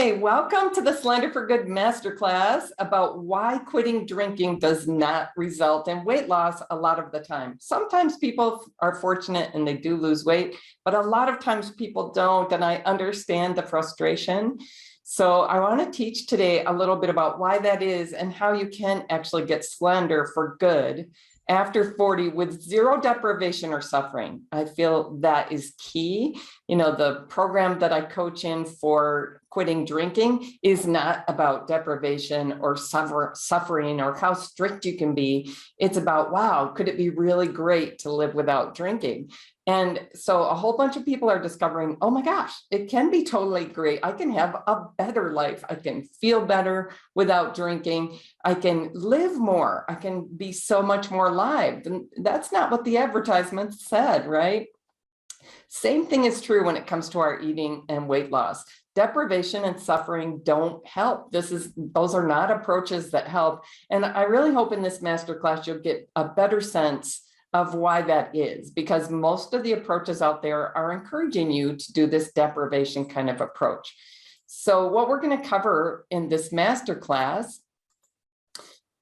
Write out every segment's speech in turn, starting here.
Hey, welcome to the Slender for Good Masterclass about why quitting drinking does not result in weight loss a lot of the time. Sometimes people are fortunate and they do lose weight, but a lot of times people don't, and I understand the frustration. So I want to teach today a little bit about why that is and how you can actually get slender for good after 40 with zero deprivation or suffering. I feel that is key. You know, the program that I coach in for quitting drinking is not about deprivation or suffering or how strict you can be. It's about, wow, could it be really great to live without drinking? And so a whole bunch of people are discovering, oh my gosh, it can be totally great. I can have a better life. I can feel better without drinking. I can live more. I can be so much more alive. And that's not what the advertisement said, right? Same thing is true when it comes to our eating and weight loss. Deprivation and suffering don't help. Those are not approaches that help. And I really hope in this masterclass you'll get a better sense of why that is, because most of the approaches out there are encouraging you to do this deprivation kind of approach. So what we're going to cover in this masterclass,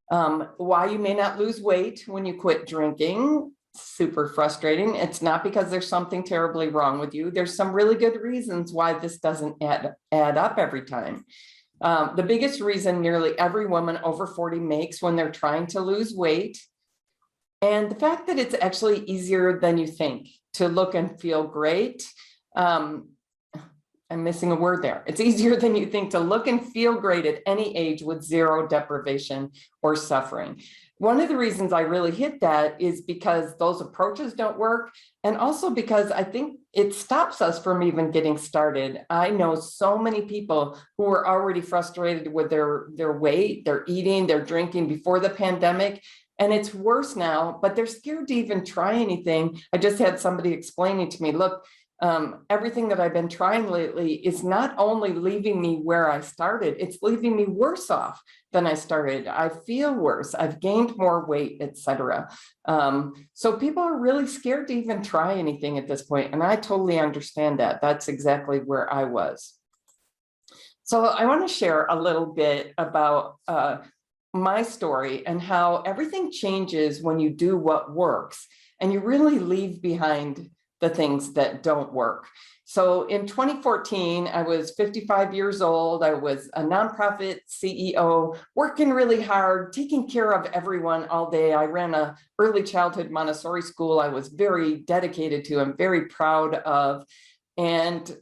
why you may not lose weight when you quit drinking. Super frustrating. It's not because there's something terribly wrong with you. There's some really good reasons why this doesn't add up every time. The biggest reason nearly every woman over 40 makes when they're trying to lose weight, and the fact that it's actually easier than you think to look and feel great. I'm missing a word there. It's easier than you think to look and feel great at any age with zero deprivation or suffering. One of the reasons I really hit that is because those approaches don't work, and also because I think it stops us from even getting started. I know so many people who were already frustrated with their weight, their eating, their drinking before the pandemic, and it's worse now, but they're scared to even try anything. I just had somebody explaining to me, look, everything that I've been trying lately is not only leaving me where I started, it's leaving me worse off than I started. I feel worse, I've gained more weight, etc. So people are really scared to even try anything at this point, and I totally understand that. That's exactly where I was. So I want to share a little bit about my story and how everything changes when you do what works and you really leave behind the things that don't work. So in 2014, I was 55 years old. I was a nonprofit CEO, working really hard, taking care of everyone all day. I ran an early childhood Montessori school I was very dedicated to and very proud of. And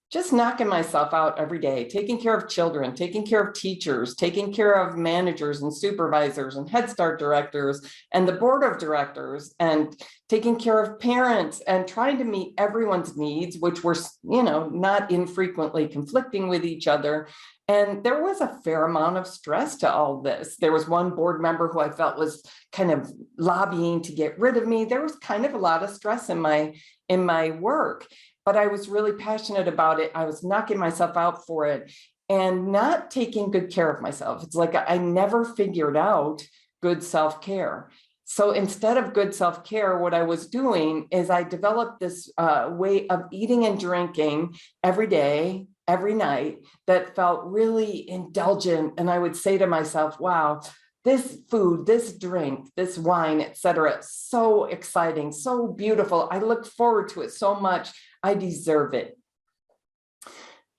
just knocking myself out every day, taking care of children, taking care of teachers, taking care of managers and supervisors and Head Start directors and the board of directors, and taking care of parents and trying to meet everyone's needs, which were, you know, not infrequently conflicting with each other. And there was a fair amount of stress to all this. There was one board member who I felt was kind of lobbying to get rid of me. There was kind of a lot of stress in my work. But I was really passionate about it. I was knocking myself out for it and not taking good care of myself. It's like I never figured out good self-care. So instead of good self-care, what I was doing is I developed this way of eating and drinking every day, every night, that felt really indulgent. And I would say to myself, wow, this food, this drink, this wine, etc., so exciting, so beautiful. I look forward to it so much. I deserve it.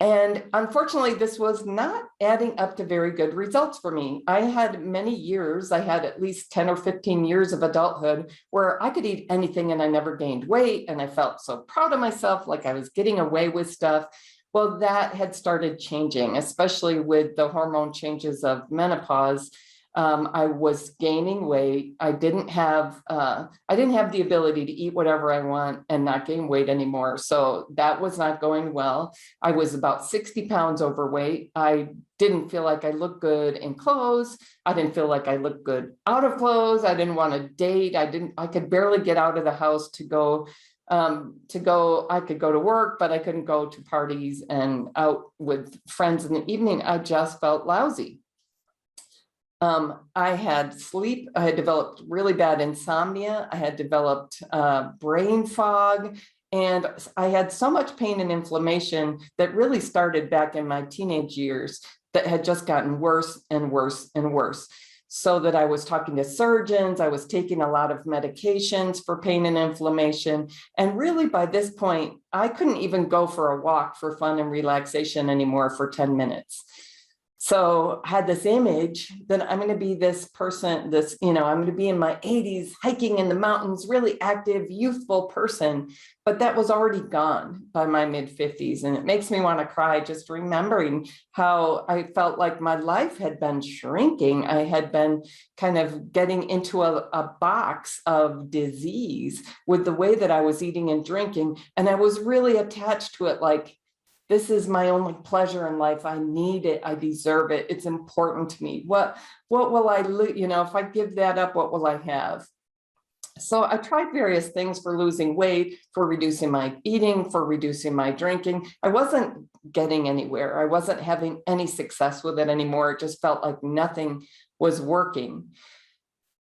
And unfortunately, this was not adding up to very good results for me. I had many years, I had at least 10 or 15 years of adulthood where I could eat anything and I never gained weight. And I felt so proud of myself, like I was getting away with stuff. Well, that had started changing, especially with the hormone changes of menopause. I was gaining weight. I didn't have the ability to eat whatever I want and not gain weight anymore. So that was not going well. I was about 60 pounds overweight. I didn't feel like I looked good in clothes. I didn't feel like I looked good out of clothes. I didn't want to date. I could barely get out of the house to go. I could go to work, but I couldn't go to parties and out with friends in the evening. I just felt lousy. I had developed really bad insomnia. I had developed brain fog. And I had so much pain and inflammation that really started back in my teenage years that had just gotten worse and worse and worse. So that I was talking to surgeons, I was taking a lot of medications for pain and inflammation. And really by this point, I couldn't even go for a walk for fun and relaxation anymore for 10 minutes. So I had this image that I'm going to be this person, I'm going to be in my 80s, hiking in the mountains, really active, youthful person. But that was already gone by my mid 50s. And it makes me want to cry just remembering how I felt like my life had been shrinking. I had been kind of getting into a box of disease with the way that I was eating and drinking. And I was really attached to it, like, this is my only pleasure in life. I need it. I deserve it. It's important to me. What will I lose? If I give that up, what will I have? So I tried various things for losing weight, for reducing my eating, for reducing my drinking. I wasn't getting anywhere. I wasn't having any success with it anymore. It just felt like nothing was working.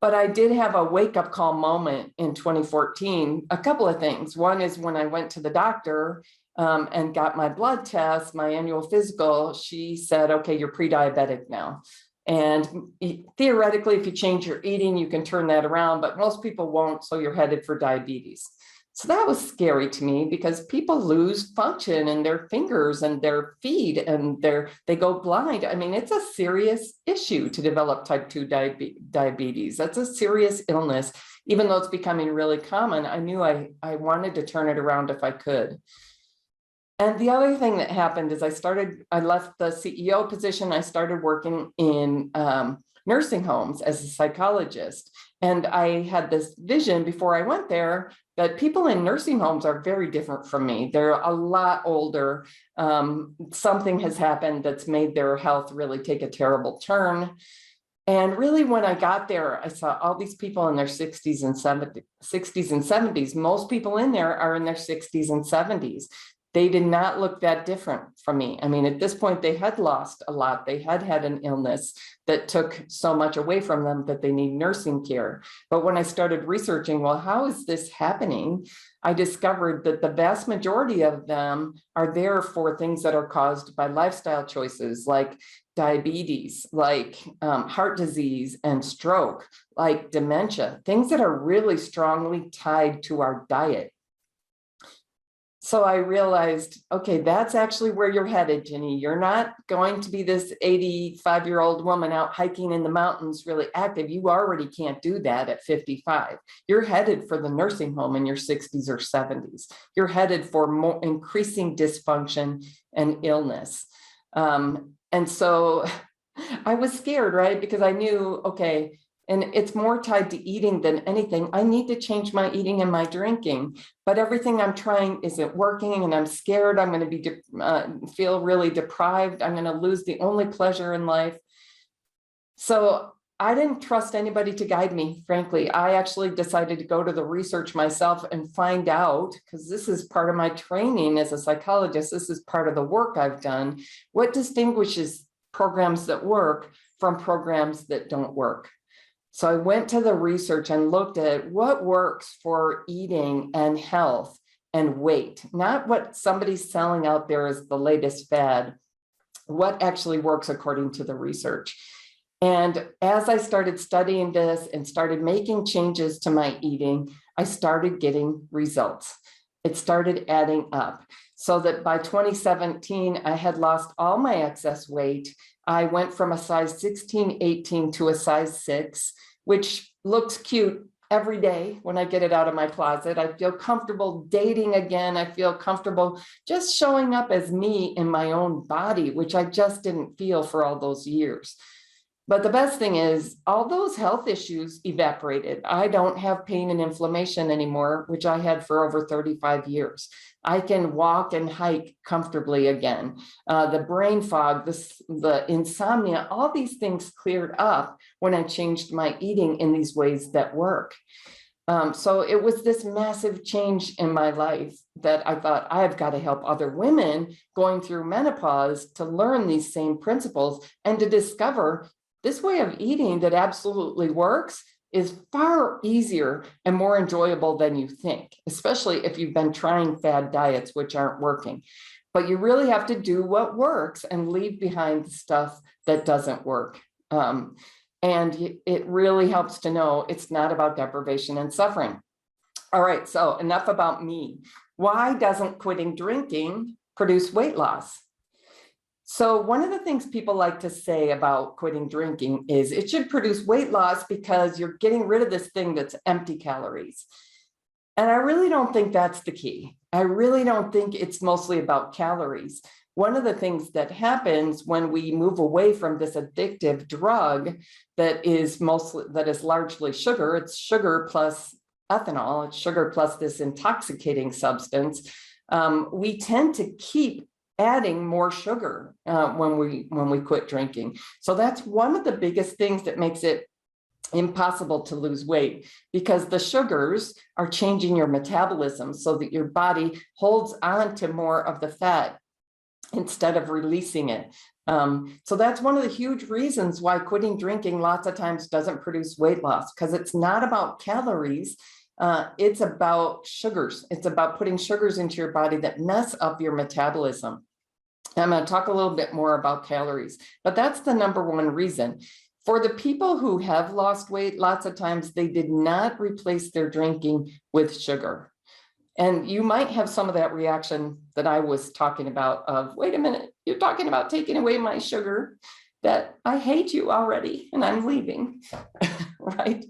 But I did have a wake-up call moment in 2014, a couple of things. One is when I went to the doctor and got my blood test, my annual physical, she said, okay, you're pre-diabetic now. And theoretically, if you change your eating, you can turn that around, but most people won't, so you're headed for diabetes. So that was scary to me because people lose function in their fingers and their feet and they go blind. I mean, it's a serious issue to develop type 2 diabetes. That's a serious illness. Even though it's becoming really common, I knew I wanted to turn it around if I could. And the other thing that happened is I left the CEO position. I started working in nursing homes as a psychologist. And I had this vision before I went there that people in nursing homes are very different from me. They're a lot older. Something has happened that's made their health really take a terrible turn. And really, when I got there, I saw all these people in their 60s and 70s. Most people in there are in their 60s and 70s. They did not look that different from me. I mean, at this point, they had lost a lot. They had had an illness that took so much away from them that they need nursing care. But when I started researching, well, how is this happening? I discovered that the vast majority of them are there for things that are caused by lifestyle choices like diabetes, like heart disease and stroke, like dementia, things that are really strongly tied to our diet. So I realized, okay, that's actually where you're headed, Ginny. You're not going to be this 85-year-old woman out hiking in the mountains, really active. You already can't do that at 55. You're headed for the nursing home in your 60s or 70s. You're headed for more increasing dysfunction and illness. And so I was scared, right? Because I knew, okay, and it's more tied to eating than anything. I need to change my eating and my drinking, but everything I'm trying isn't working, and I'm scared I'm going to be feel really deprived. I'm going to lose the only pleasure in life. So I didn't trust anybody to guide me, frankly. I actually decided to go to the research myself and find out, because this is part of my training as a psychologist. This is part of the work I've done. What distinguishes programs that work from programs that don't work? So I went to the research and looked at what works for eating and health and weight, not what somebody's selling out there as the latest fad, what actually works according to the research. And as I started studying this and started making changes to my eating, I started getting results. It started adding up so that by 2017, I had lost all my excess weight. I went from a size 16, 18 to a size 6, which looks cute every day when I get it out of my closet. I feel comfortable dating again. I feel comfortable just showing up as me in my own body, which I just didn't feel for all those years. But the best thing is all those health issues evaporated. I don't have pain and inflammation anymore, which I had for over 35 years. I can walk and hike comfortably again. The brain fog, the insomnia, all these things cleared up when I changed my eating in these ways that work. So it was this massive change in my life that I thought I've got to help other women going through menopause to learn these same principles and to discover this way of eating that absolutely works is far easier and more enjoyable than you think, especially if you've been trying fad diets which aren't working. But you really have to do what works and leave behind the stuff that doesn't work. And it really helps to know it's not about deprivation and suffering. All right, so enough about me. Why doesn't quitting drinking produce weight loss? So one of the things people like to say about quitting drinking is it should produce weight loss because you're getting rid of this thing that's empty calories. And I really don't think that's the key. I really don't think it's mostly about calories. One of the things that happens when we move away from this addictive drug that is largely sugar, it's sugar plus ethanol, it's sugar plus this intoxicating substance, we tend to keep adding more sugar when we quit drinking. So that's one of the biggest things that makes it impossible to lose weight, because the sugars are changing your metabolism so that your body holds on to more of the fat instead of releasing it. So that's one of the huge reasons why quitting drinking lots of times doesn't produce weight loss, because it's not about calories. It's about sugars. It's about putting sugars into your body that mess up your metabolism. I'm going to talk a little bit more about calories, but that's the number one reason. For the people who have lost weight, lots of times they did not replace their drinking with sugar. And you might have some of that reaction that I was talking about of, wait a minute, you're talking about taking away my sugar, that I hate you already and I'm leaving, right?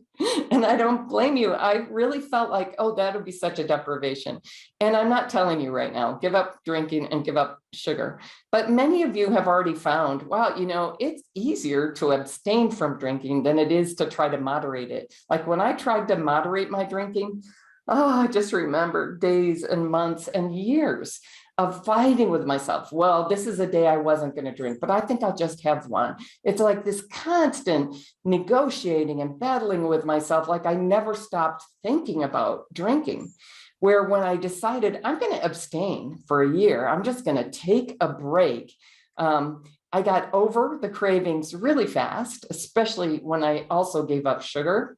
And I don't blame you. I really felt like, oh, that would be such a deprivation. And I'm not telling you right now, give up drinking and give up sugar. But many of you have already found, wow, you know, it's easier to abstain from drinking than it is to try to moderate it. Like when I tried to moderate my drinking, oh, I just remember days and months and years of fighting with myself. Well, this is a day I wasn't going to drink, but I think I'll just have one. It's like this constant negotiating and battling with myself, like I never stopped thinking about drinking. Where when I decided I'm going to abstain for a year, I'm just going to take a break. I got over the cravings really fast, especially when I also gave up sugar.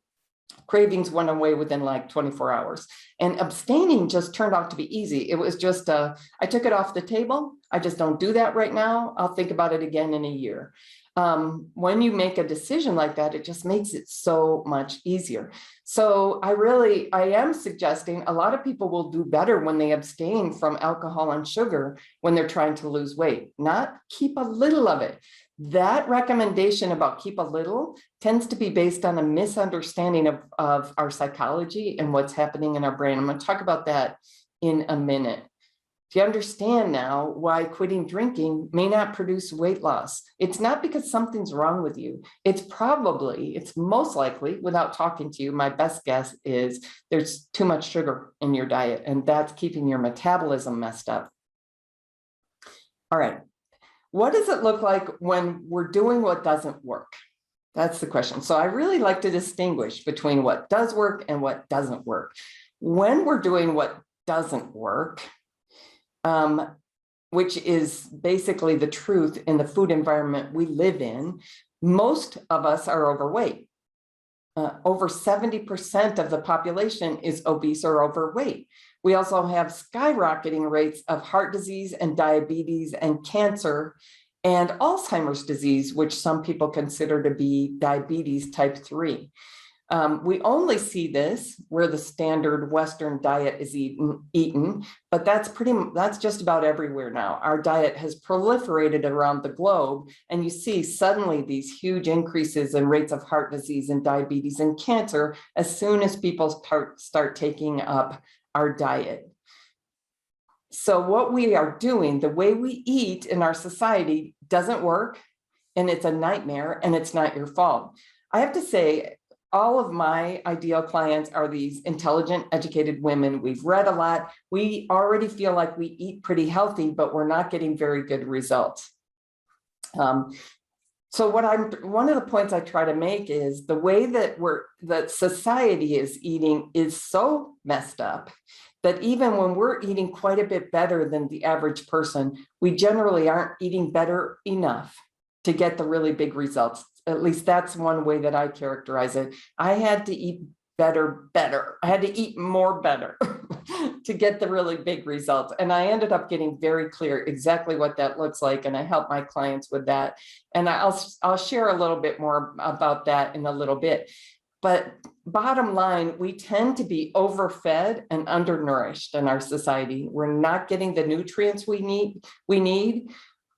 Cravings went away within like 24 hours. And abstaining just turned out to be easy. It was just, I took it off the table. I just don't do that right now. I'll think about it again in a year. When you make a decision like that, it just makes it so much easier. So I am suggesting a lot of people will do better when they abstain from alcohol and sugar when they're trying to lose weight, not keep a little of it. That recommendation about keep a little tends to be based on a misunderstanding of our psychology and what's happening in our brain. I'm going to talk about that in a minute. Do you understand now why quitting drinking may not produce weight loss? It's not because something's wrong with you. It's most likely, without talking to you, my best guess is there's too much sugar in your diet, and that's keeping your metabolism messed up. All right. What does it look like when we're doing what doesn't work? That's the question. So I really like to distinguish between what does work and what doesn't work. When we're doing what doesn't work, which is basically the truth in the food environment we live in, most of us are overweight. Over 70% of the population is obese or overweight. We also have skyrocketing rates of heart disease and diabetes and cancer and Alzheimer's disease, which some people consider to be diabetes type 3. We only see this where the standard Western diet is eaten, but that's just about everywhere now. Our diet has proliferated around the globe, and you see suddenly these huge increases in rates of heart disease and diabetes and cancer as soon as people start taking up our diet. So what we are doing, the way we eat in our society doesn't work, and it's a nightmare, and it's not your fault. I have to say, all of my ideal clients are these intelligent, educated women. We've read a lot. We already feel like we eat pretty healthy, but we're not getting very good results. So one of the points I try to make is the way that society is eating is so messed up that even when we're eating quite a bit better than the average person, we generally aren't eating better enough to get the really big results. at least that's one way that I characterize it. I had to eat better. I had to eat more better to get the really big results. And I ended up getting very clear exactly what that looks like. And I help my clients with that. And I'll share a little bit more about that in a little bit. But bottom line, we tend to be overfed and undernourished in our society. We're not getting the nutrients we need.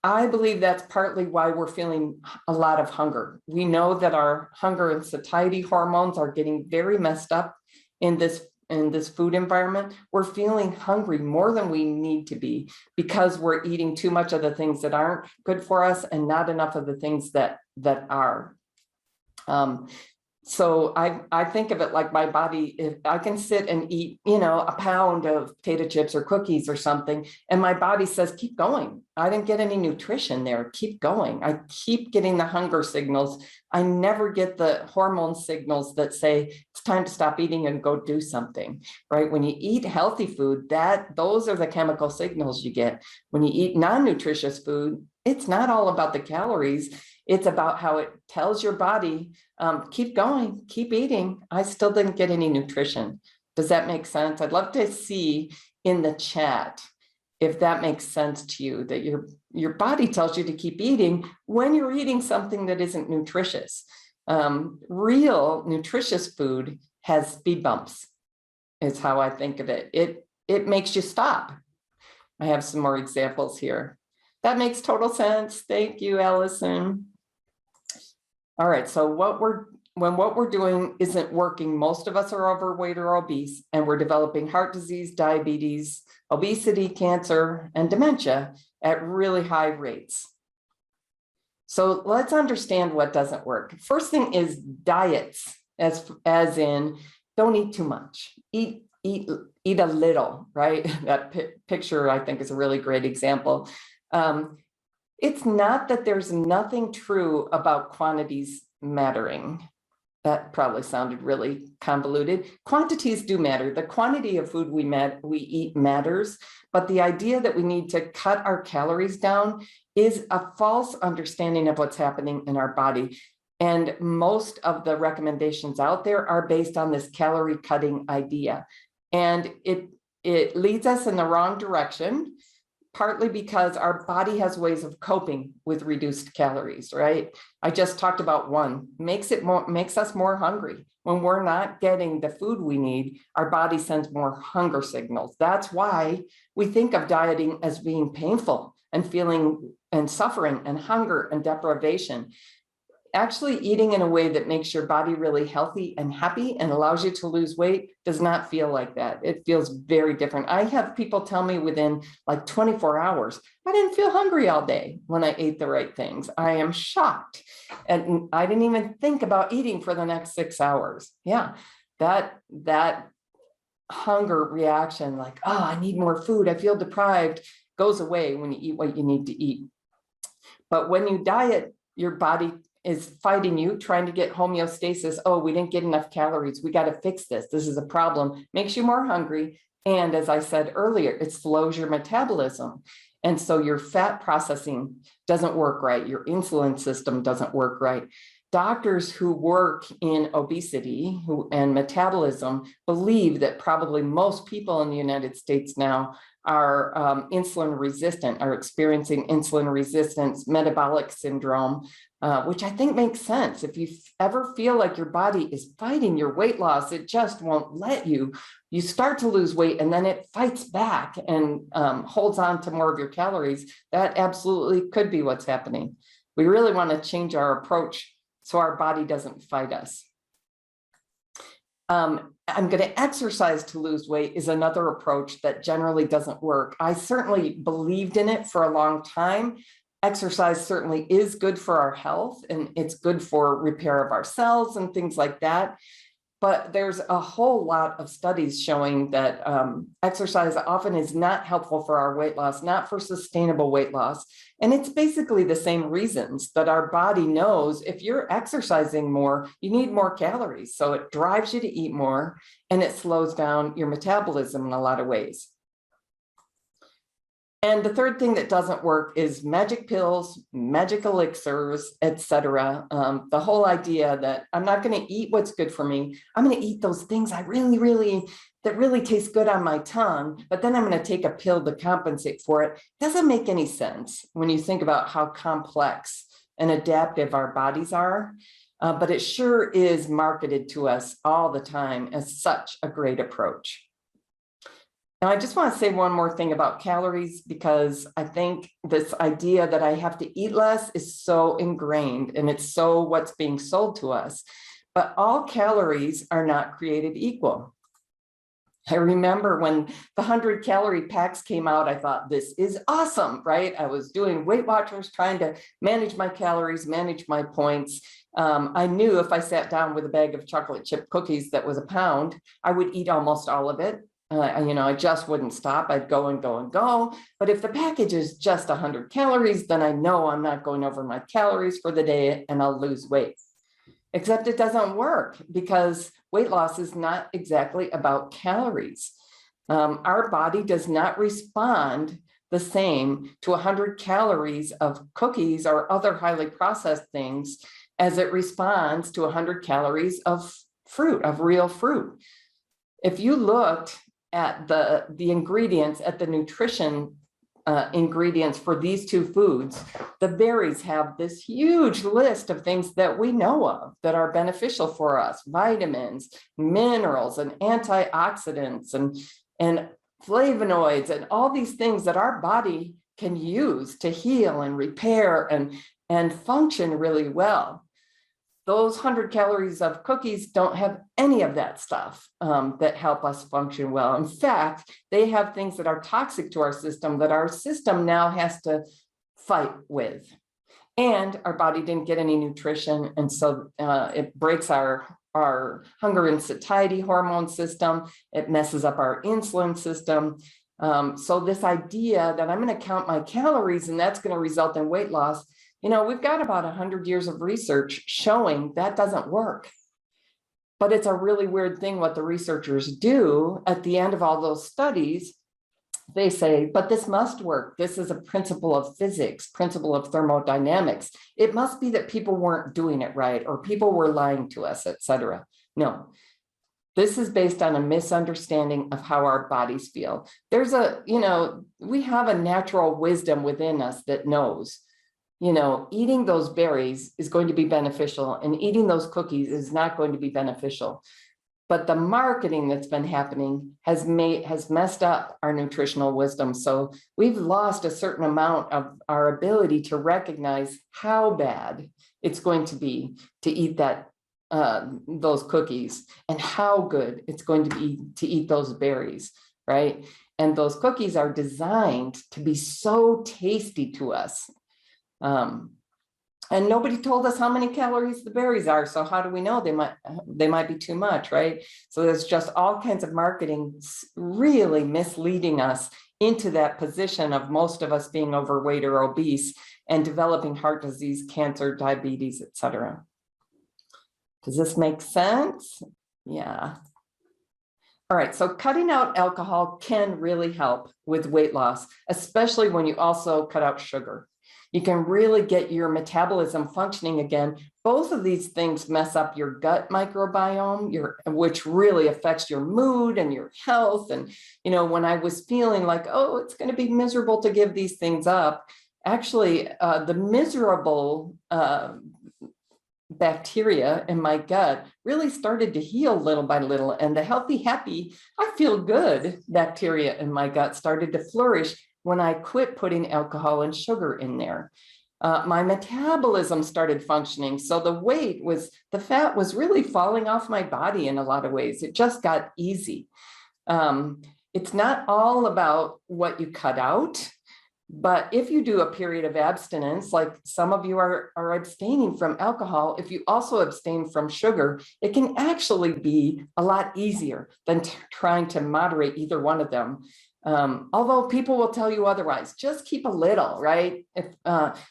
I believe that's partly why we're feeling a lot of hunger. We know that our hunger and satiety hormones are getting very messed up in this food environment. We're feeling hungry more than we need to be because we're eating too much of the things that aren't good for us and not enough of the things that are. So I think of it like my body, if I can sit and eat, a pound of potato chips or cookies or something, and my body says, keep going. I didn't get any nutrition there. Keep going. I keep getting the hunger signals. I never get the hormone signals that say it's time to stop eating and go do something, right? When you eat healthy food, those are the chemical signals you get. When you eat non-nutritious food, it's not all about the calories. It's about how it tells your body, keep going, keep eating. I still didn't get any nutrition. Does that make sense? I'd love to see in the chat if that makes sense to you, that your body tells you to keep eating when you're eating something that isn't nutritious. Real nutritious food has speed bumps, is how I think of it. It makes you stop. I have some more examples here. That makes total sense. Thank you, Allison. All right, so when what we're doing isn't working, most of us are overweight or obese, and we're developing heart disease, diabetes, obesity, cancer, and dementia at really high rates. So let's understand what doesn't work. First thing is diets, as in don't eat too much, eat a little, right? That picture I think is a really great example. It's not that there's nothing true about quantities mattering. That probably sounded really convoluted. Quantities do matter. The quantity of food we eat matters, but the idea that we need to cut our calories down is a false understanding of what's happening in our body. And most of the recommendations out there are based on this calorie cutting idea. And it leads us in the wrong direction, partly because our body has ways of coping with reduced calories, right? I just talked about one, makes us more hungry. When we're not getting the food we need, our body sends more hunger signals. That's why we think of dieting as being painful and feeling and suffering and hunger and deprivation. Actually eating in a way that makes your body really healthy and happy and allows you to lose weight does not feel like that. It feels very different. I have people tell me within like 24 hours, I didn't feel hungry all day when I ate the right things. I am shocked. And I didn't even think about eating for the next 6 hours. Yeah, that hunger reaction, like, oh, I need more food, I feel deprived, goes away when you eat what you need to eat. But when you diet, your body is fighting you, trying to get homeostasis. Oh, we didn't get enough calories. We got to fix this. This is a problem. Makes you more hungry. And as I said earlier, it slows your metabolism. And so your fat processing doesn't work right. Your insulin system doesn't work right. Doctors who work in obesity and metabolism believe that probably most people in the United States now are insulin resistant, are experiencing insulin resistance, metabolic syndrome, which I think makes sense. If you ever feel like your body is fighting your weight loss, it just won't let you. You start to lose weight and then it fights back and holds on to more of your calories. That absolutely could be what's happening. We really want to change our approach so our body doesn't fight us. I'm going to exercise to lose weight is another approach that generally doesn't work. I certainly believed in it for a long time. Exercise certainly is good for our health and it's good for repair of our cells and things like that. But there's a whole lot of studies showing that exercise often is not helpful for our weight loss, not for sustainable weight loss. And it's basically the same reasons that our body knows if you're exercising more, you need more calories. So it drives you to eat more and it slows down your metabolism in a lot of ways. And the third thing that doesn't work is magic pills, magic elixirs, etc. The whole idea that I'm not going to eat what's good for me. I'm going to eat those things that really taste good on my tongue, but then I'm going to take a pill to compensate for it. Doesn't make any sense when you think about how complex and adaptive our bodies are. But it sure is marketed to us all the time as such a great approach. Now, I just want to say one more thing about calories, because I think this idea that I have to eat less is so ingrained, and it's so what's being sold to us. But all calories are not created equal. I remember when the 100-calorie packs came out, I thought, this is awesome, right? I was doing Weight Watchers, trying to manage my calories, manage my points. I knew if I sat down with a bag of chocolate chip cookies that was a pound, I would eat almost all of it. I just wouldn't stop. I'd go and go and go. But if the package is just 100 calories, then I know I'm not going over my calories for the day and I'll lose weight. Except it doesn't work, because weight loss is not exactly about calories. Our body does not respond the same to 100 calories of cookies or other highly processed things as it responds to 100 calories of fruit, of real fruit. If you looked at the ingredients, at the nutrition ingredients for these two foods, the berries have this huge list of things that we know of that are beneficial for us: vitamins, minerals, and antioxidants, and flavonoids, and all these things that our body can use to heal and repair and function really well. Those 100 calories of cookies don't have any of that stuff that help us function well. In fact, they have things that are toxic to our system that our system now has to fight with. And our body didn't get any nutrition. And so it breaks our hunger and satiety hormone system. It messes up our insulin system. So this idea that I'm going to count my calories and that's going to result in weight loss, we've got about 100 years of research showing that doesn't work. But it's a really weird thing what the researchers do at the end of all those studies. They say, but this must work. This is a principle of physics, principle of thermodynamics. It must be that people weren't doing it right, or people were lying to us, etc. No, this is based on a misunderstanding of how our bodies feel. We have a natural wisdom within us that knows, eating those berries is going to be beneficial and eating those cookies is not going to be beneficial. But the marketing that's been happening has messed up our nutritional wisdom. So we've lost a certain amount of our ability to recognize how bad it's going to be to eat those cookies, and how good it's going to be to eat those berries, right? And those cookies are designed to be so tasty to us. And nobody told us how many calories the berries are. So how do we know? They might be too much, right? So there's just all kinds of marketing really misleading us into that position of most of us being overweight or obese and developing heart disease, cancer, diabetes, etc. Does this make sense? Yeah. All right, so cutting out alcohol can really help with weight loss, especially when you also cut out sugar. You can really get your metabolism functioning again. Both of these things mess up your gut microbiome, which really affects your mood and your health. And, when I was feeling like, oh, it's going to be miserable to give these things up, actually, the miserable bacteria in my gut really started to heal little by little. And the healthy, happy, I feel good bacteria in my gut started to flourish when I quit putting alcohol and sugar in there. My metabolism started functioning. So the fat was really falling off my body in a lot of ways. It just got easy. It's not all about what you cut out, but if you do a period of abstinence, like some of you are abstaining from alcohol, if you also abstain from sugar, it can actually be a lot easier than trying to moderate either one of them. Although people will tell you otherwise, just keep a little, right?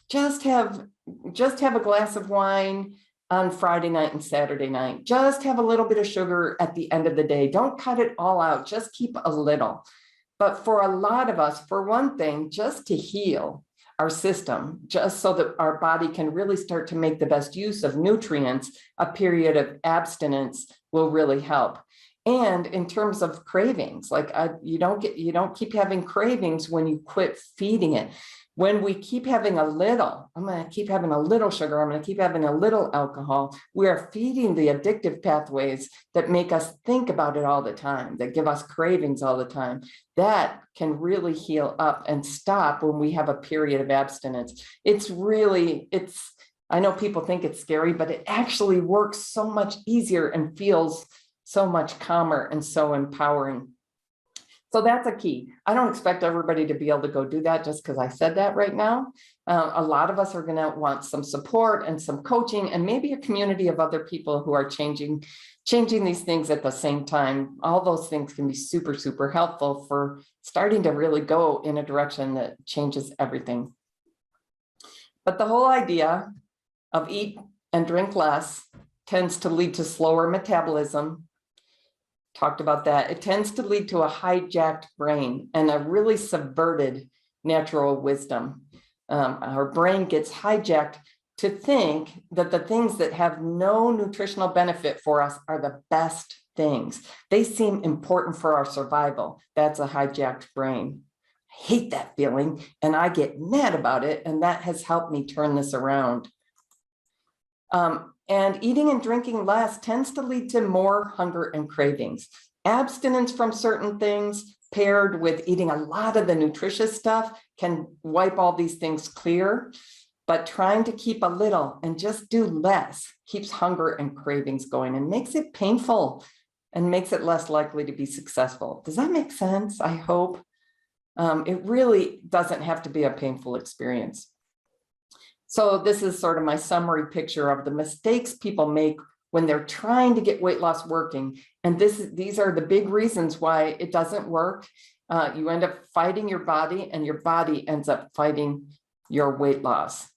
Just have a glass of wine on Friday night and Saturday night. Just have a little bit of sugar at the end of the day. Don't cut it all out. Just keep a little. But for a lot of us, for one thing, just to heal our system, just so that our body can really start to make the best use of nutrients, a period of abstinence will really help. And in terms of cravings, like you don't keep having cravings when you quit feeding it. When we keep having a little, I'm going to keep having a little sugar, I'm going to keep having a little alcohol, we are feeding the addictive pathways that make us think about it all the time, that give us cravings all the time. That can really heal up and stop when we have a period of abstinence. I know people think it's scary, but it actually works so much easier and feels so much calmer and so empowering. So that's a key. I don't expect everybody to be able to go do that just because I said that right now. A lot of us are going to want some support and some coaching and maybe a community of other people who are changing these things at the same time. All those things can be super, super helpful for starting to really go in a direction that changes everything. But the whole idea of eat and drink less tends to lead to slower metabolism. Talked about that. It tends to lead to a hijacked brain and a really subverted natural wisdom. Our brain gets hijacked to think that the things that have no nutritional benefit for us are the best things. They seem important for our survival. That's a hijacked brain. I hate that feeling and I get mad about it, and that has helped me turn this around. And eating and drinking less tends to lead to more hunger and cravings. Abstinence from certain things paired with eating a lot of the nutritious stuff can wipe all these things clear, but trying to keep a little and just do less keeps hunger and cravings going and makes it painful and makes it less likely to be successful. Does that make sense? I hope. It really doesn't have to be a painful experience. So this is sort of my summary picture of the mistakes people make when they're trying to get weight loss working. And these are the big reasons why it doesn't work. You end up fighting your body and your body ends up fighting your weight loss.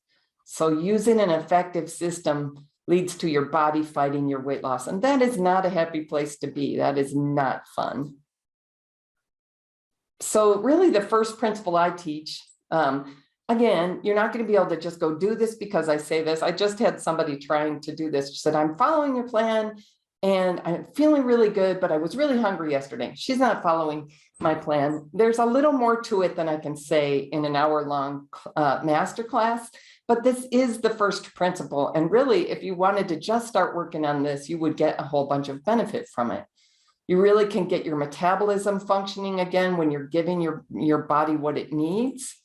So using an effective system leads to your body fighting your weight loss. And that is not a happy place to be. That is not fun. So really the first principle I teach, again, you're not going to be able to just go do this because I say this. I just had somebody trying to do this. She said, I'm following your plan and I'm feeling really good, but I was really hungry yesterday. She's not following my plan. There's a little more to it than I can say in an hour-long masterclass, but this is the first principle. And really, if you wanted to just start working on this, you would get a whole bunch of benefit from it. You really can get your metabolism functioning again when you're giving your body what it needs.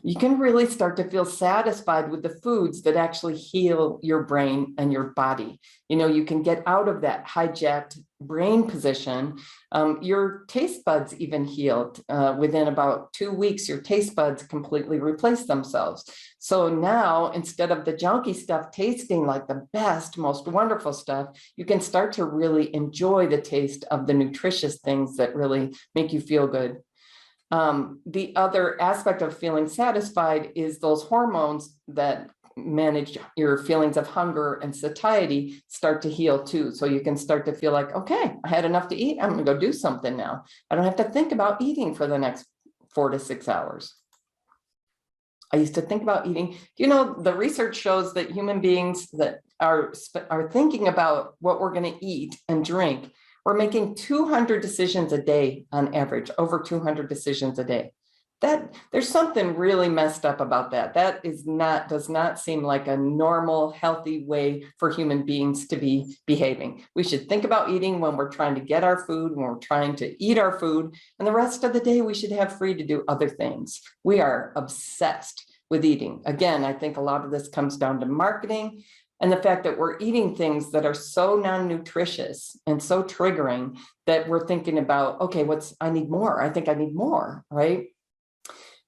You can really start to feel satisfied with the foods that actually heal your brain and your body. You know, you can get out of that hijacked brain position. Your taste buds even healed. Within about 2 weeks, your taste buds completely replaced themselves. So now, instead of the junky stuff tasting like the best, most wonderful stuff, you can start to really enjoy the taste of the nutritious things that really make you feel good. The other aspect of feeling satisfied is those hormones that manage your feelings of hunger and satiety start to heal too. So you can start to feel like, okay, I had enough to eat. I'm going to go do something now. I don't have to think about eating for the next 4 to 6 hours. I used to think about eating. You know, the research shows that human beings that are thinking about what we're going to eat and drink, we're making 200 decisions a day on average, over 200 decisions a day. There's something really messed up about that. That does not seem like a normal, healthy way for human beings to be behaving. We should think about eating when we're trying to get our food, when we're trying to eat our food, and the rest of the day we should have free to do other things. We are obsessed with eating. Again, I think a lot of this comes down to marketing and the fact that we're eating things that are so non-nutritious and so triggering that we're thinking about, okay, I need more. I think I need more, right?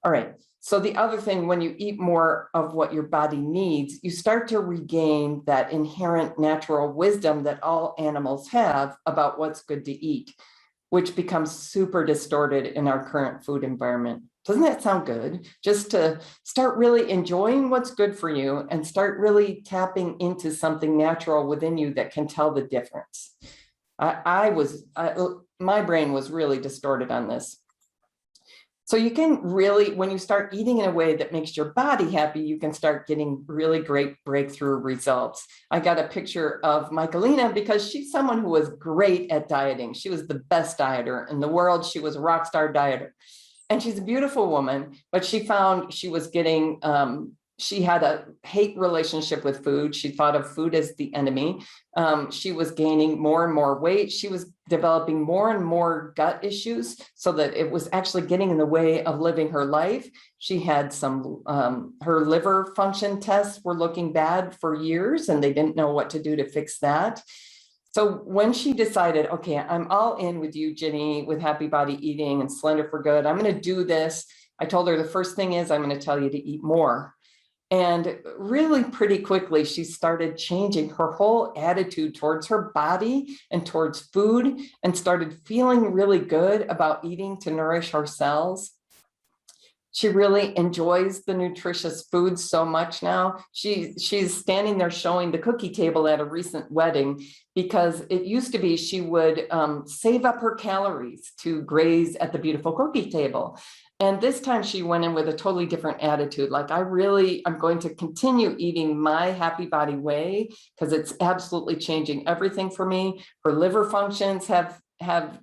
All right. So the other thing, when you eat more of what your body needs, you start to regain that inherent natural wisdom that all animals have about what's good to eat, which becomes super distorted in our current food environment. Doesn't that sound good? Just to start really enjoying what's good for you and start really tapping into something natural within you that can tell the difference. My brain was really distorted on this. So you can really, when you start eating in a way that makes your body happy, you can start getting really great breakthrough results. I got a picture of Michaelina because she's someone who was great at dieting. She was the best dieter in the world. She was a rock star dieter. And she's a beautiful woman, but she found she was getting, she had a hate relationship with food. She thought of food as the enemy. She was gaining more and more weight. She was developing more and more gut issues so that it was actually getting in the way of living her life. She had some, her liver function tests were looking bad for years and they didn't know what to do to fix that. So when she decided, okay, I'm all in with you, Ginny, with Happy Body Eating and Slender for Good, I'm going to do this. I told her the first thing is I'm going to tell you to eat more. And really pretty quickly, she started changing her whole attitude towards her body and towards food and started feeling really good about eating to nourish our cells. She really enjoys the nutritious foods so much now. She's standing there showing the cookie table at a recent wedding because it used to be she would save up her calories to graze at the beautiful cookie table. And this time she went in with a totally different attitude. Like, I'm going to continue eating my Happy Body way because it's absolutely changing everything for me. Her liver functions have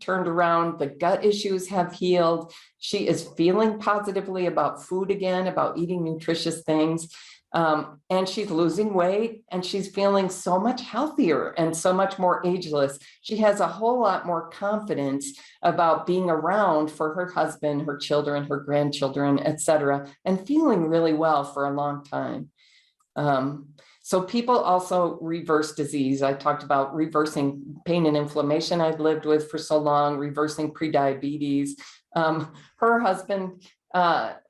turned around. The gut issues have healed. She is feeling positively about food again, about eating nutritious things. And she's losing weight and she's feeling so much healthier and so much more ageless. She has a whole lot more confidence about being around for her husband, her children, her grandchildren, etc., and feeling really well for a long time. So people also reverse disease. I talked about reversing pain and inflammation I've lived with for so long, reversing prediabetes. Her husband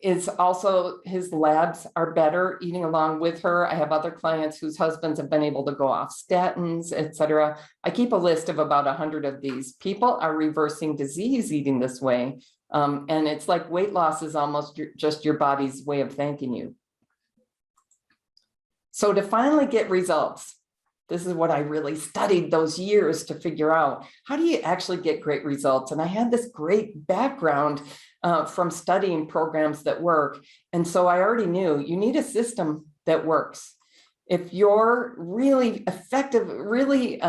is also, his labs are better eating along with her. I have other clients whose husbands have been able to go off statins, etc. I keep a list of about 100 of these. People are reversing disease eating this way. And it's like weight loss is almost just your body's way of thanking you. So to finally get results, this is what I really studied those years to figure out. How do you actually get great results? And I had this great background from studying programs that work. And so I already knew you need a system that works. If you're really effective, really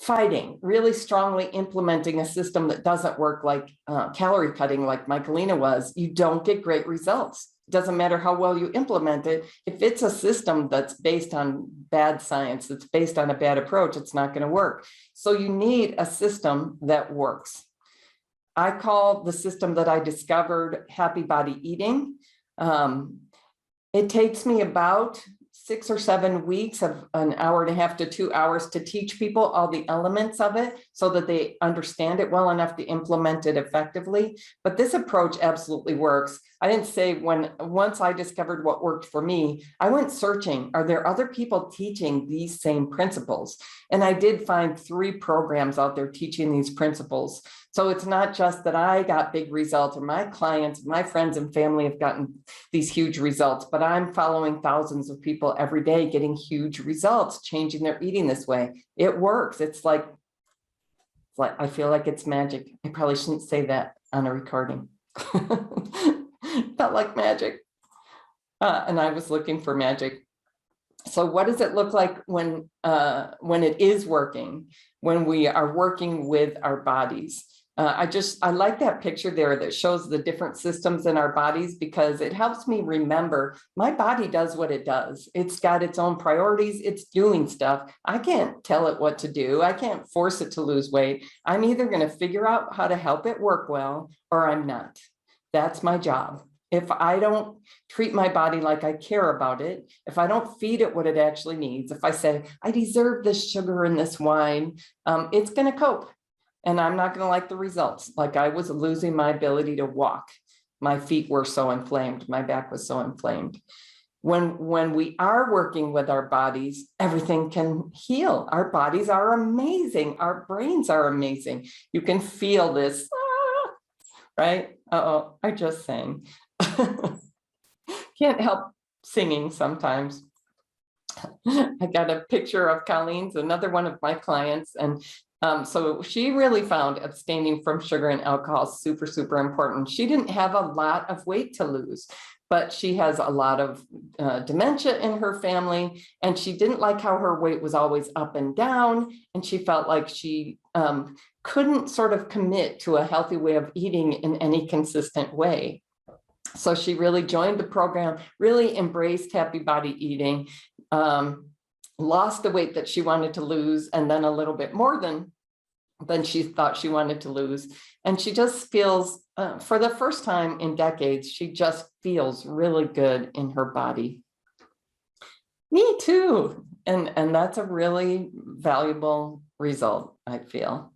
fighting, really strongly implementing a system that doesn't work, like calorie cutting, like Michaelina was, you don't get great results. It doesn't matter how well you implement it. If it's a system that's based on bad science, that's based on a bad approach, it's not going to work. So you need a system that works. I call the system that I discovered Happy Body Eating. It takes me about 6 or 7 weeks of 1.5 to 2 hours to teach people all the elements of it so that they understand it well enough to implement it effectively. But this approach absolutely works. I didn't say once I discovered what worked for me, I went searching, are there other people teaching these same principles? And I did find 3 programs out there teaching these principles. So it's not just that I got big results or my clients, my friends and family have gotten these huge results, but I'm following thousands of people every day getting huge results, changing their eating this way. It works. It's like I feel like it's magic. I probably shouldn't say that on a recording. Felt like magic. And I was looking for magic. So what does it look like when it is working, when we are working with our bodies? I like that picture there that shows the different systems in our bodies because it helps me remember my body does what it does. It's got its own priorities. It's doing stuff. I can't tell it what to do. I can't force it to lose weight. I'm either going to figure out how to help it work well or I'm not. That's my job. If I don't treat my body like I care about it, if I don't feed it what it actually needs, if I say, I deserve this sugar in this wine, it's going to cope. And I'm not going to like the results. Like I was losing my ability to walk. My feet were so inflamed. My back was so inflamed. When we are working with our bodies, everything can heal. Our bodies are amazing. Our brains are amazing. You can feel this, right? Uh-oh, I just sang. Can't help singing sometimes. I got a picture of Colleen's, another one of my clients, and So she really found abstaining from sugar and alcohol super, super important. She didn't have a lot of weight to lose, but she has a lot of dementia in her family, and she didn't like how her weight was always up and down, and she felt like she couldn't sort of commit to a healthy way of eating in any consistent way. So she really joined the program, really embraced happy body eating, lost the weight that she wanted to lose, and then a little bit more than she thought she wanted to lose. And she just feels, for the first time in decades, she just feels really good in her body. Me too. And that's a really valuable result, I feel.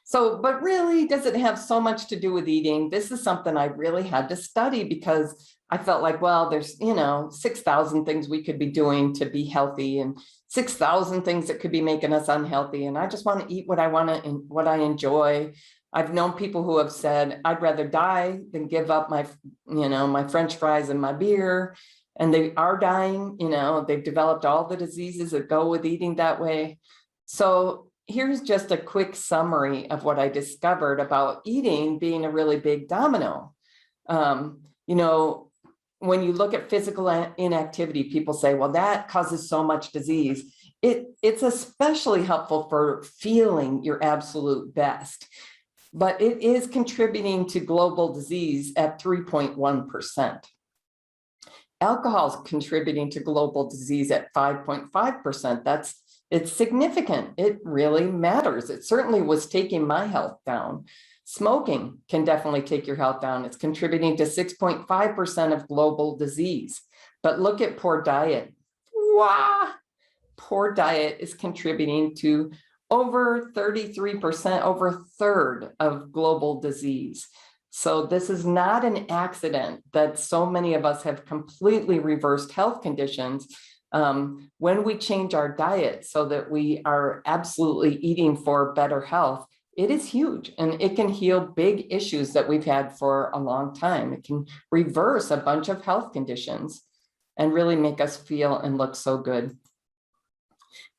So, but really, does it have so much to do with eating? This is something I really had to study, because I felt like, well, there's, 6,000 things we could be doing to be healthy, and 6,000 things that could be making us unhealthy. And I just want to eat what I want to and what I enjoy. I've known people who have said, I'd rather die than give up my, my French fries and my beer. And they are dying, they've developed all the diseases that go with eating that way. So here's just a quick summary of what I discovered about eating being a really big domino. When you look at physical inactivity, people say, well, that causes so much disease. It's especially helpful for feeling your absolute best, but it is contributing to global disease at 3.1%. Alcohol is contributing to global disease at 5.5%. It's significant. It really matters. It certainly was taking my health down. Smoking can definitely take your health down. It's contributing to 6.5% of global disease. But look at poor diet. Wow. Poor diet is contributing to over 33%, over a third of global disease. So this is not an accident that so many of us have completely reversed health conditions when we change our diet so that we are absolutely eating for better health. It is huge, and it can heal big issues that we've had for a long time. It can reverse a bunch of health conditions and really make us feel and look so good.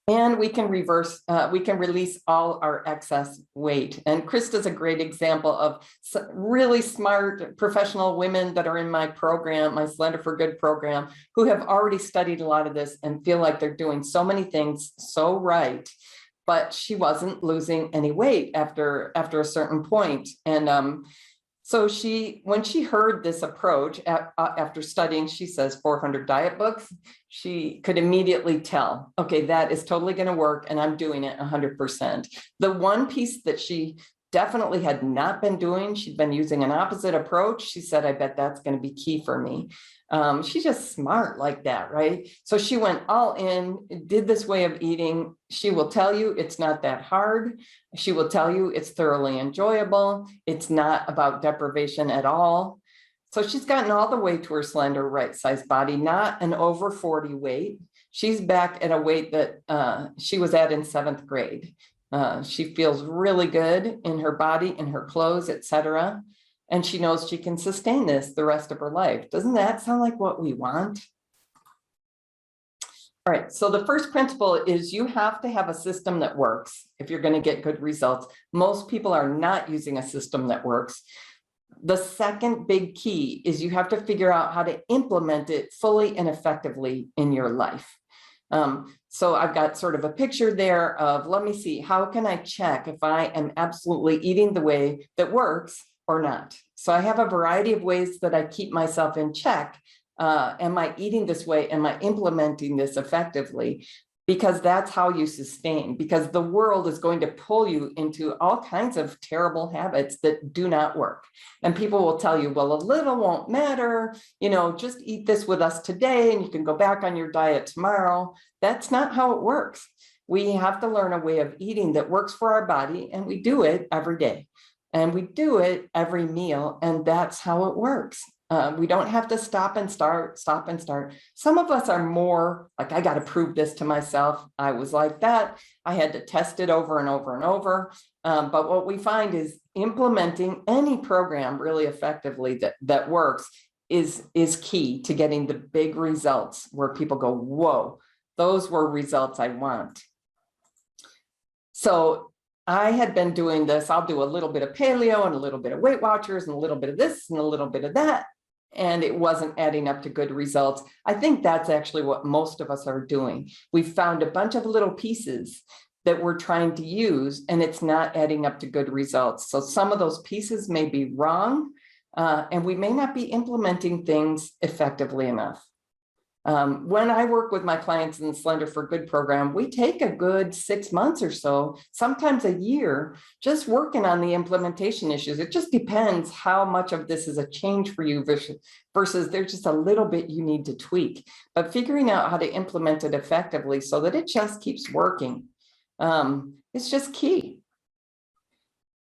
And we can release all our excess weight. And Krista's a great example of really smart professional women that are in my program, my Slender for Good program, who have already studied a lot of this and feel like they're doing so many things so right. But she wasn't losing any weight after a certain point. And so when she heard this approach after studying, she says 400 diet books, she could immediately tell, okay, that is totally going to work, and I'm doing it 100%. The one piece that she definitely had not been doing, she'd been using an opposite approach. She said, I bet that's going to be key for me. She's just smart like that, right? So she went all in, did this way of eating. She will tell you it's not that hard. She will tell you it's thoroughly enjoyable. It's not about deprivation at all. So she's gotten all the way to her slender, right size body, not an over 40 weight. She's back at a weight that she was at in 7th grade. She feels really good in her body, in her clothes, etc. And she knows she can sustain this the rest of her life. Doesn't that sound like what we want? All right, so the first principle is you have to have a system that works if you're going to get good results. Most people are not using a system that works. The second big key is you have to figure out how to implement it fully and effectively in your life. So I've got sort of a picture there of, let me see, how can I check if I am absolutely eating the way that works or not? So I have a variety of ways that I keep myself in check. Am I eating this way? Am I implementing this effectively? Because that's how you sustain, because the world is going to pull you into all kinds of terrible habits that do not work. And people will tell you, well, a little won't matter, just eat this with us today and you can go back on your diet tomorrow. That's not how it works. We have to learn a way of eating that works for our body, and we do it every day. And we do it every meal, and that's how it works. We don't have to stop and start. Some of us are more like, I got to prove this to myself. I was like that. I had to test it over and over and over. But what we find is implementing any program really effectively that works is key to getting the big results where people go, whoa, those were results I want. So I had been doing this. I'll do a little bit of paleo and a little bit of Weight Watchers and a little bit of this and a little bit of that. And it wasn't adding up to good results. I think that's actually what most of us are doing. We've found a bunch of little pieces that we're trying to use, and it's not adding up to good results. So some of those pieces may be wrong, and we may not be implementing things effectively enough. When I work with my clients in the Slender for Good program, we take a good 6 months or so, sometimes a year, just working on the implementation issues. It just depends how much of this is a change for you versus there's just a little bit you need to tweak. But figuring out how to implement it effectively so that it just keeps working, it's just key.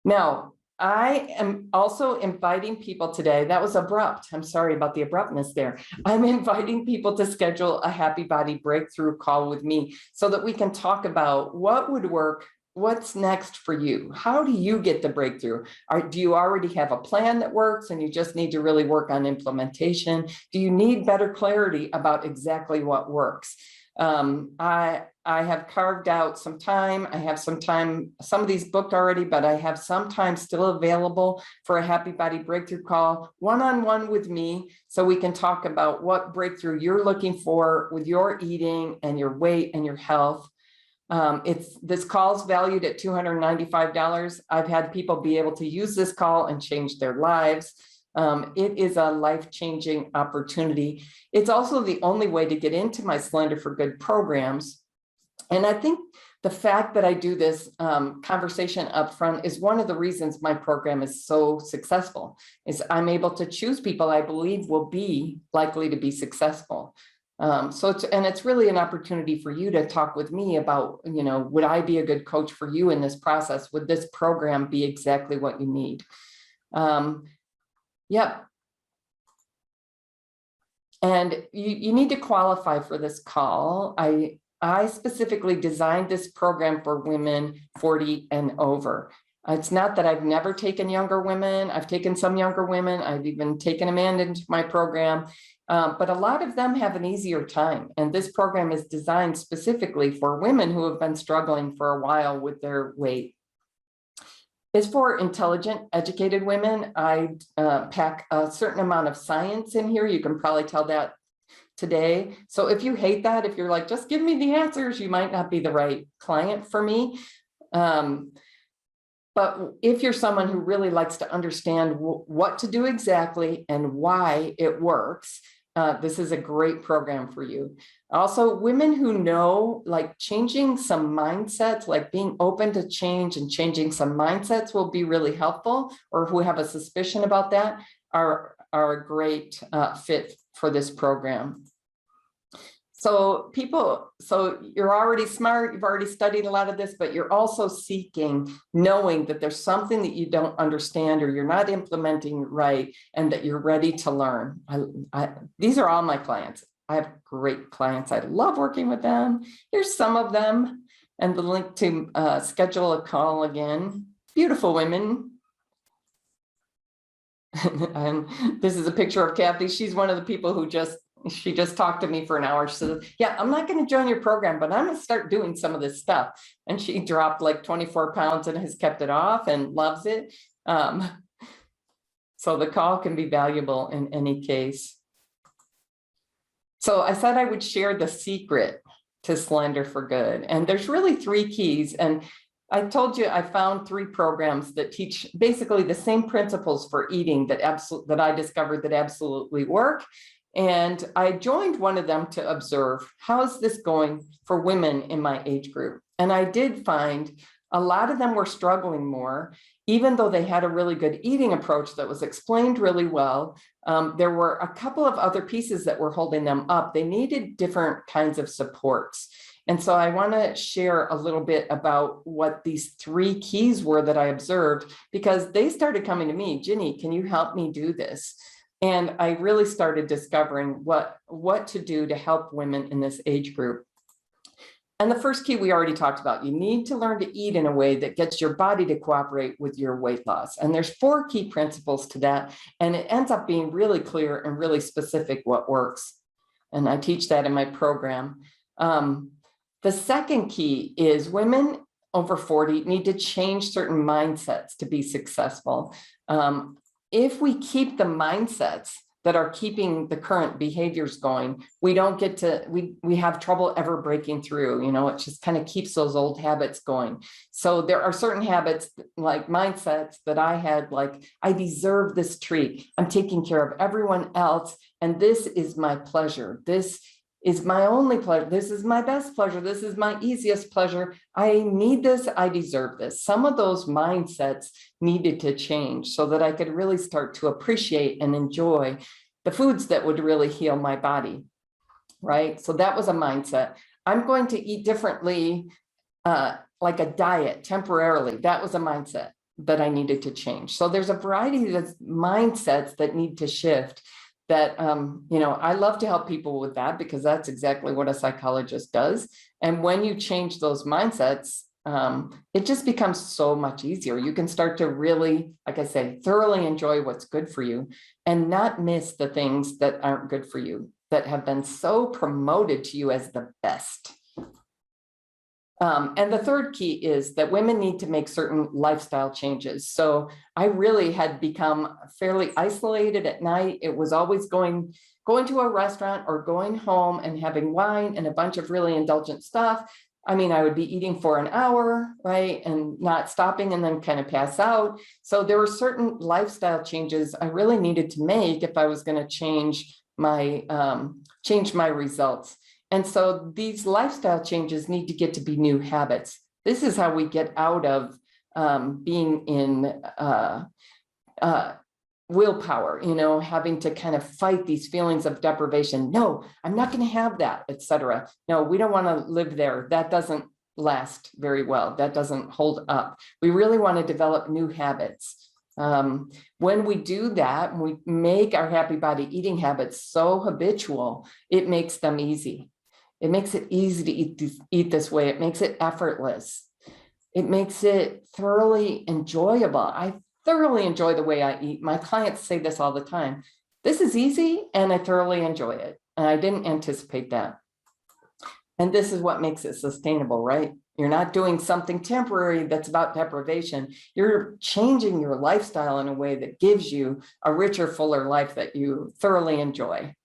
Now, I am also inviting people today. That was abrupt. I'm sorry about the abruptness there. I'm inviting people to schedule a Happy Body Breakthrough call with me so that we can talk about what would work, what's next for you. How do you get the breakthrough? Do you already have a plan that works and you just need to really work on implementation? Do you need better clarity about exactly what works? I have carved out some time. I have some time, some of these booked already, but I have some time still available for a Happy Body Breakthrough call, one-on-one with me, so we can talk about what breakthrough you're looking for with your eating and your weight and your health. This call's valued at $295. I've had people be able to use this call and change their lives. It is a life-changing opportunity. It's also the only way to get into my Slender for Good programs. And I think the fact that I do this conversation up front is one of the reasons my program is so successful, is I'm able to choose people I believe will be likely to be successful. It's really an opportunity for you to talk with me about, would I be a good coach for you in this process? Would this program be exactly what you need? Yep. And you need to qualify for this call. I specifically designed this program for women 40 and over. It's not that I've never taken younger women. I've taken some younger women. I've even taken a man into my program, but a lot of them have an easier time. And this program is designed specifically for women who have been struggling for a while with their weight. It's for intelligent, educated women. I pack a certain amount of science in here. You can probably tell that today. So if you hate that, if you're like, just give me the answers, you might not be the right client for me. But if you're someone who really likes to understand what to do exactly and why it works, this is a great program for you. Also, women who know, like, changing some mindsets, like being open to change and changing some mindsets will be really helpful, or who have a suspicion about that are a great fit for this program. So you're already smart, you've already studied a lot of this, but you're also seeking, knowing that there's something that you don't understand or you're not implementing right, and that you're ready to learn. These are all my clients. I have great clients. I love working with them. Here's some of them, and the link to schedule a call again. Beautiful women. And this is a picture of Kathy. She's one of the people who she just talked to me for an hour. She said, yeah, I'm not going to join your program, but I'm going to start doing some of this stuff. And she dropped like 24 pounds and has kept it off and loves it. So the call can be valuable in any case. So I said I would share the secret to Slender for Good. And there's really 3 keys. And I told you I found 3 programs that teach basically the same principles for eating that I discovered that absolutely work. And I joined one of them to observe, how's this going for women in my age group? And I did find a lot of them were struggling more, even though they had a really good eating approach that was explained really well. There were a couple of other pieces that were holding them up. They needed different kinds of supports. And so I want to share a little bit about what these 3 keys were that I observed, because they started coming to me, Ginny, can you help me do this? And I really started discovering what to do to help women in this age group. And the first key we already talked about, you need to learn to eat in a way that gets your body to cooperate with your weight loss. And there's 4 key principles to that. And it ends up being really clear and really specific what works. And I teach that in my program. The second key is women over 40 need to change certain mindsets to be successful. If we keep the mindsets that are keeping the current behaviors going, we don't get to, we have trouble ever breaking through, you know, it just kind of keeps those old habits going. So there are certain habits like mindsets that I had, like, I deserve this treat. I'm taking care of everyone else. And this is my pleasure. This is my only pleasure. This is my best pleasure. This is my easiest pleasure. I need this. I deserve this. Some of those mindsets needed to change so that I could really start to appreciate and enjoy the foods that would really heal my body, right? So that was a mindset. I'm going to eat differently, like a diet temporarily. That was a mindset that I needed to change. So there's a variety of mindsets that need to shift. That, you know, I love to help people with that because that's exactly what a psychologist does. And when you change those mindsets, it just becomes so much easier. You can start to really, like I say, thoroughly enjoy what's good for you and not miss the things that aren't good for you, that have been so promoted to you as the best. And the third key is that women need to make certain lifestyle changes. So I really had become fairly isolated at night. It was always going to a restaurant or going home and having wine and a bunch of really indulgent stuff. I mean, I would be eating for an hour, right, and not stopping and then kind of pass out. So there were certain lifestyle changes I really needed to make if I was going to change my results. And so these lifestyle changes need to get to be new habits. This is how we get out of being in willpower, you know, having to kind of fight these feelings of deprivation. No, I'm not going to have that, etc. No, we don't want to live there. That doesn't last very well. That doesn't hold up. We really want to develop new habits. When we do that, we make our happy body eating habits so habitual, it makes them easy. It makes it easy to eat this way. It makes it effortless. It makes it thoroughly enjoyable. I thoroughly enjoy the way I eat. My clients say this all the time. This is easy and I thoroughly enjoy it. And I didn't anticipate that. And this is what makes it sustainable, right? You're not doing something temporary that's about deprivation. You're changing your lifestyle in a way that gives you a richer, fuller life that you thoroughly enjoy.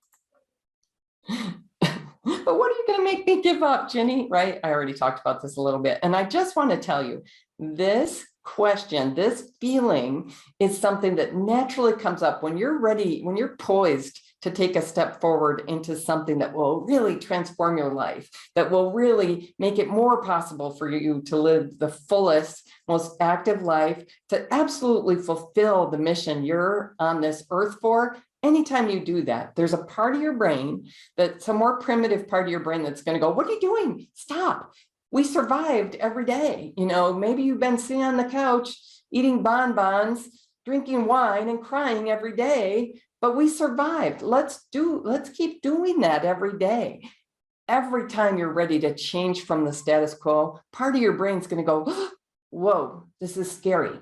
But what are you going to make me give up, Jenny? Right? I already talked about this a little bit. And I just want to tell you, this question, this feeling is something that naturally comes up when you're ready, when you're poised to take a step forward into something that will really transform your life, that will really make it more possible for you to live the fullest, most active life, to absolutely fulfill the mission you're on this earth for. Anytime you do that, there's a part of your brain, that's a more primitive part of your brain, that's going to go, what are you doing? Stop. We survived every day. You know, maybe you've been sitting on the couch, eating bonbons, drinking wine and crying every day, but we survived. Let's keep doing that every day. Every time you're ready to change from the status quo, part of your brain's going to go, whoa, this is scary.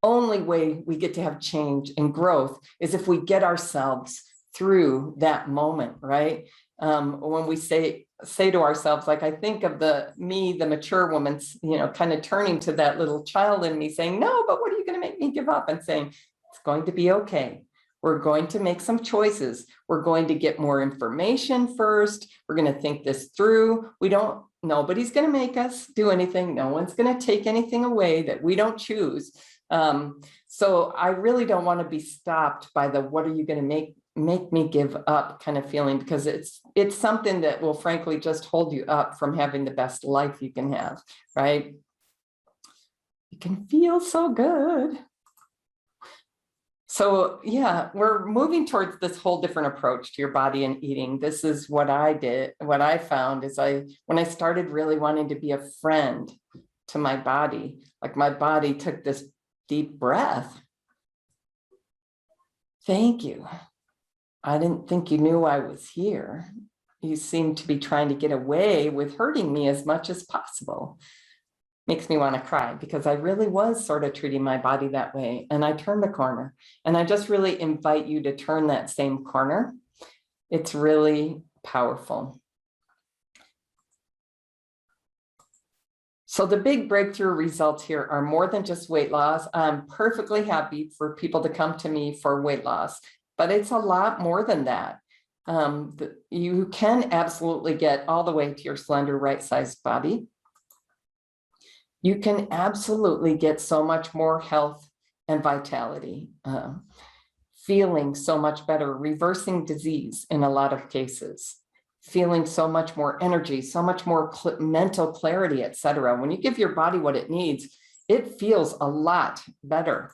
Only way we get to have change and growth is if we get ourselves through that moment, right? When we say to ourselves, like I think of the mature woman, you know, kind of turning to that little child in me saying, no, but what are you going to make me give up? And saying, it's going to be okay. We're going to make some choices. We're going to get more information first. We're going to think this through. Nobody's going to make us do anything. No one's going to take anything away that we don't choose. So I really don't want to be stopped by the, what are you going to make me give up kind of feeling, because it's something that will frankly just hold you up from having the best life you can have, right? You can feel so good. So yeah, we're moving towards this whole different approach to your body and eating. This is what I did. What I found is when I started really wanting to be a friend to my body, like my body took this deep breath. Thank you. I didn't think you knew I was here. You seem to be trying to get away with hurting me as much as possible. Makes me want to cry, because I really was sort of treating my body that way. And I turned the corner, and I just really invite you to turn that same corner. It's really powerful. So the big breakthrough results here are more than just weight loss. I'm perfectly happy for people to come to me for weight loss, but it's a lot more than that. You can absolutely get all the way to your slender, right-sized body. You can absolutely get so much more health and vitality, feeling so much better, reversing disease in a lot of cases, feeling so much more energy, so much more mental clarity, etc. When you give your body what it needs, it feels a lot better.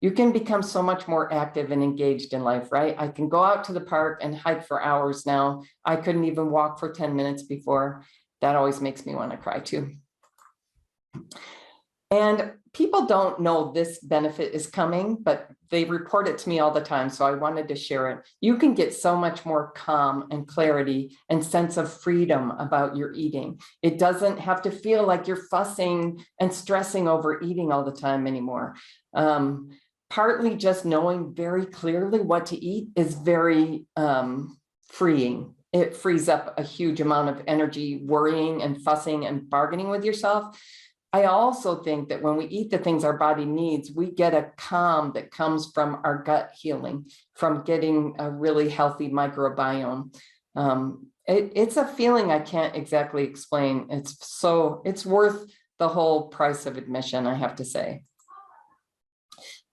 You can become so much more active and engaged in life, right? I can go out to the park and hike for hours now. I couldn't even walk for 10 minutes before. That always makes me want to cry too. And people don't know this benefit is coming, but they report it to me all the time. So I wanted to share it. You can get so much more calm and clarity and sense of freedom about your eating. It doesn't have to feel like you're fussing and stressing over eating all the time anymore. Partly just knowing very clearly what to eat is very freeing. It frees up a huge amount of energy worrying and fussing and bargaining with yourself. I also think that when we eat the things our body needs, we get a calm that comes from our gut healing, from getting a really healthy microbiome. It's a feeling I can't exactly explain. It's worth the whole price of admission, I have to say.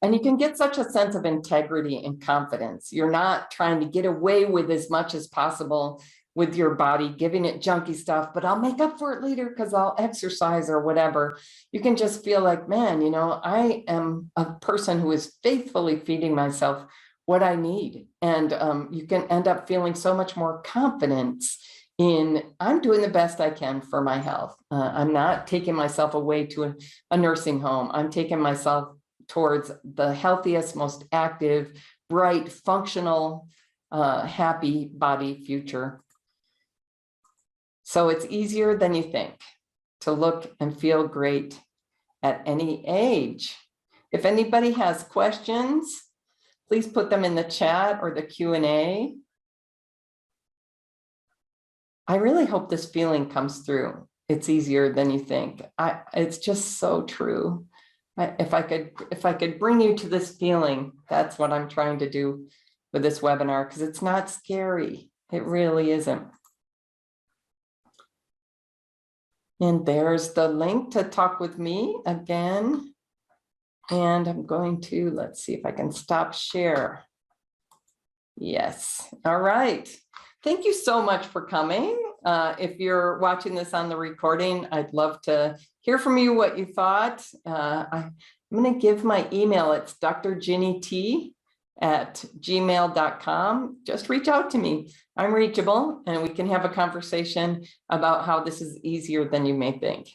And you can get such a sense of integrity and confidence. You're not trying to get away with as much as possible with your body, giving it junky stuff, but I'll make up for it later because I'll exercise or whatever. You can just feel like, man, you know, I am a person who is faithfully feeding myself what I need. And you can end up feeling so much more confidence in, I'm doing the best I can for my health. I'm not taking myself away to a nursing home. I'm taking myself towards the healthiest, most active, bright, functional, happy body future. So it's easier than you think to look and feel great at any age. If anybody has questions, please put them in the chat or the Q&A. I really hope this feeling comes through. It's easier than you think. It's just so true. If I could bring you to this feeling, that's what I'm trying to do with this webinar, because it's not scary. It really isn't. And there's the link to talk with me again. And I'm going to, let's see if I can stop share. Yes. All right. Thank you so much for coming. If you're watching this on the recording, I'd love to hear from you what you thought. I'm going to give my email. It's drginnyt@gmail.com. Just reach out to me. I'm reachable, and we can have a conversation about how this is easier than you may think.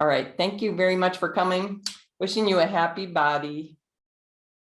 All right. Thank you very much for coming. Wishing you a happy body.